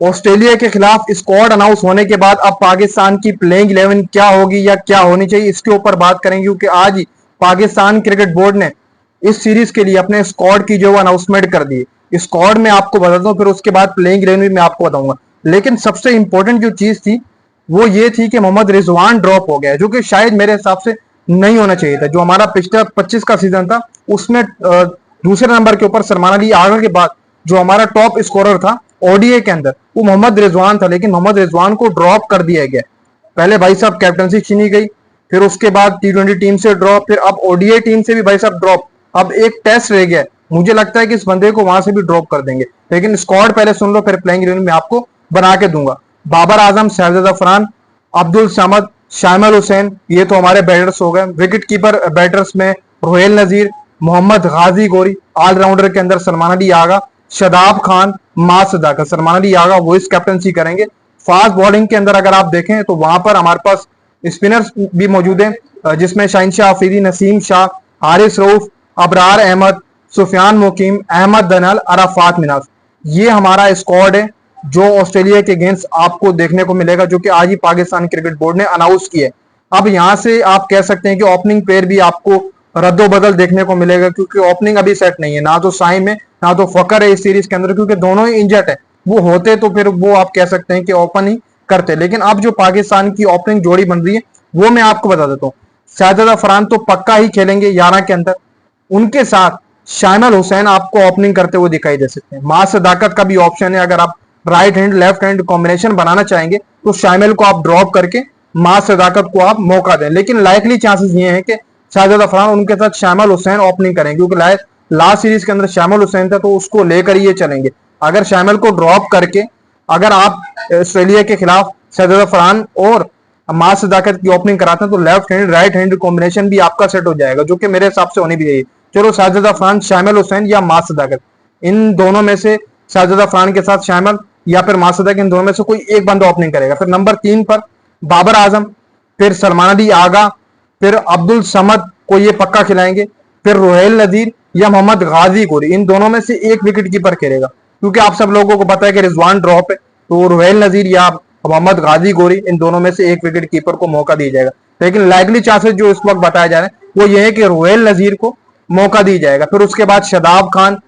Australia के खिलाफ squad announce होने के बाद अब पाकिस्तान की प्लेइंग 11 क्या होगी या क्या होनी चाहिए, इसके ऊपर बात करेंगे, क्योंकि आज ही पाकिस्तान क्रिकेट बोर्ड ने इस सीरीज के लिए अपने स्क्वाड की जो अनाउंसमेंट कर दी। स्क्वाड में आपको बताता हूँ, फिर उसके बाद प्लेइंग 11 भी मैं आपको बताऊंगा। लेकिन सबसे इंपॉर्टेंट जो चीज थी वो ये थी कि मोहम्मद रिजवान ड्रॉप हो गया, जो कि शायद मेरे हिसाब से नहीं होना चाहिए था। जो हमारा पिछला 25 का सीजन था उसमें दूसरे नंबर के ऊपर सलमान अली आगा के बाद जो हमारा टॉप स्कोरर था ओडीए के अंदर वो मोहम्मद रिजवान था, लेकिन मोहम्मद रिजवान को ड्रॉप कर दिया गया। पहले भाई साहब कैप्टनसी छीनी गई, फिर उसके बाद टी20 टीम से ड्रॉप, फिर अब ओडीए टीम से भी भाई साहब ड्रॉप। अब एक टेस्ट रह गया, मुझे लगता है कि इस बंदे को वहां से भी ड्रॉप कर देंगे। लेकिन स्क्वाड पहले सुन लो, फिर प्लेइंग 11 में आपको बना के दूंगा। बाबर आजम, शहजाद अफरान, अब्दुल समद, शामिल हुसैन, ये तो हमारे बैटर्स हो गए। विकेट कीपर बैटर्स में रोहेल नजीर, मोहम्मद गाजी गोरी, ऑलराउंडर के अंदर सलमान अली आगा, शदाब खान, मां सदाकत। सलमान अली आगा वो इस कैप्टनसी करेंगे। फास्ट बॉलिंग के अंदर अगर आप देखें तो वहां पर हमारे पास स्पिनर्स भी मौजूद हैं, जिसमें शाहीन शाह अफरीदी, नसीम शाह, हारिस रऊफ, अबरार अहमद, सुफियान मुकीम, अहमद दनल, अराफात मिनाज। ये हमारा स्क्वाड है जो ऑस्ट्रेलिया के अगेंस्ट आपको देखने को मिलेगा, जो कि आज ही पाकिस्तान क्रिकेट बोर्ड ने अनाउंस किया है। अब यहां से आप कह सकते हैं कि ओपनिंग पेयर भी आपको रद्दोबदल देखने को मिलेगा, क्योंकि ओपनिंग अभी सेट नहीं है। ना तो साइम है ना तो फकर है इस सीरीज के अंदर, क्योंकि दोनों ही इंजर्ड है। वो होते तो फिर वो आप कह सकते हैं कि ओपन ही करते। लेकिन अब जो पाकिस्तान की ओपनिंग जोड़ी बन रही है वो मैं आपको बता देता हूँ। शहजाद अफरान तो पक्का ही खेलेंगे 11 के अंदर, उनके साथ शामिल हुसैन आपको ओपनिंग करते हुए दिखाई दे सकते हैं। मां सदाकत का भी ऑप्शन है, अगर आप right hand left hand combination बनाना चाहेंगे तो शामिल को आप ड्रॉप करके मां सदाकत को आप मौका दें। लेकिन लाइकली चांसेस ये हैं कि शाहजाद अफरान उनके साथ शामिल हुसैन ओपनिंग करेंगे, क्योंकि लास्ट सीरीज के अंदर शामिल हुसैन था तो उसको लेकर ये चलेंगे। अगर शामिल को ड्रॉप करके अगर आप ऑस्ट्रेलिया के खिलाफ शाहजाद अफरान और मां सदाकत की ओपनिंग कराते हैं तो left hand right hand combination भी आपका सेट हो जाएगा, जो कि मेरे हिसाब से होनी भी चाहिए। चलो शाहजाद अफरान, शामिल हुसैन या मां सदाकत, इन दोनों में से शाहजाद अफरान के साथ शामिल या फिर मां सदाकत, इन दोनों में से कोई एक बंदा ओपनिंग करेगा। फिर नंबर 3 पर बाबर आजम, फिर सलमान अली आगा, फिर अब्दुल समद को ये पक्का खिलाएंगे, फिर रोहेल नजीर या मोहम्मद गाजी गोरी, इन दोनों में से एक विकेट कीपर खेलेगा। क्योंकि आप सब लोगों को पता है कि रिजवान ड्रॉप है, तो रोहेल नजीर या मोहम्मद गाजी गोरी, इन दोनों में से एक विकेट कीपर को मौका दिया जाएगा। लेकिन लाइकली चांसेस जो इस वक्त बताए जा रहे हैं वो ये है कि रोहेल नजीर को मौका दिया जाएगा। फिर उसके बाद शदाब खान,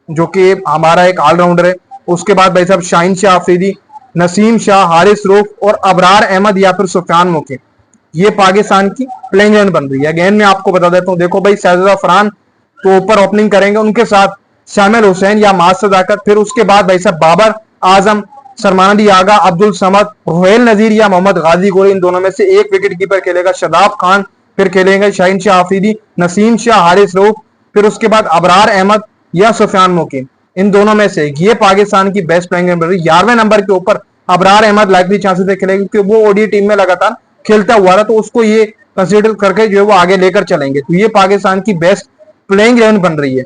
जो कि हमारा एक ऑलराउंडर है, उसके बाद भाई साहब शाहीन शाह अफरीदी, नसीम शाह, हारिस रूफ और अबरार अहमद या फिर सुफियान मुकीम। ये पाकिस्तान की प्लेइंग 11 बन रही है। अगेन मैं आपको बता देता हूँ, देखो भाई शहजाद अफरान तो ऊपर ओपनिंग करेंगे, उनके साथ शामिल हुसैन या मां सदाकत। फिर उसके बाद भाई साहब बाबर आजम, सलमान अली आगा, अब्दुल समद, रोहेल नजीर या मोहम्मद गाजी गोरी, इन दोनों में से एक विकेट कीपर खेलेगा। शदाब खान, फिर खेलेंगे शाहीन शाह अफरीदी, नसीम शाह, हारिस रऊफ, फिर उसके बाद अबरार अहमद या सुफियान मुकीम, इन दोनों में से ये पाकिस्तान की बेस्ट प्लेइंग 11वें नंबर के ऊपर अबरार अहमद लाइकली चांसेस से खेलेंगे, क्योंकि वो ओडी टीम में लगातार खेलता हुआ था, तो उसको ये कंसीडर करके जो है वो आगे लेकर चलेंगे। तो ये पाकिस्तान की बेस्ट प्लेइंग 11 बन रही है।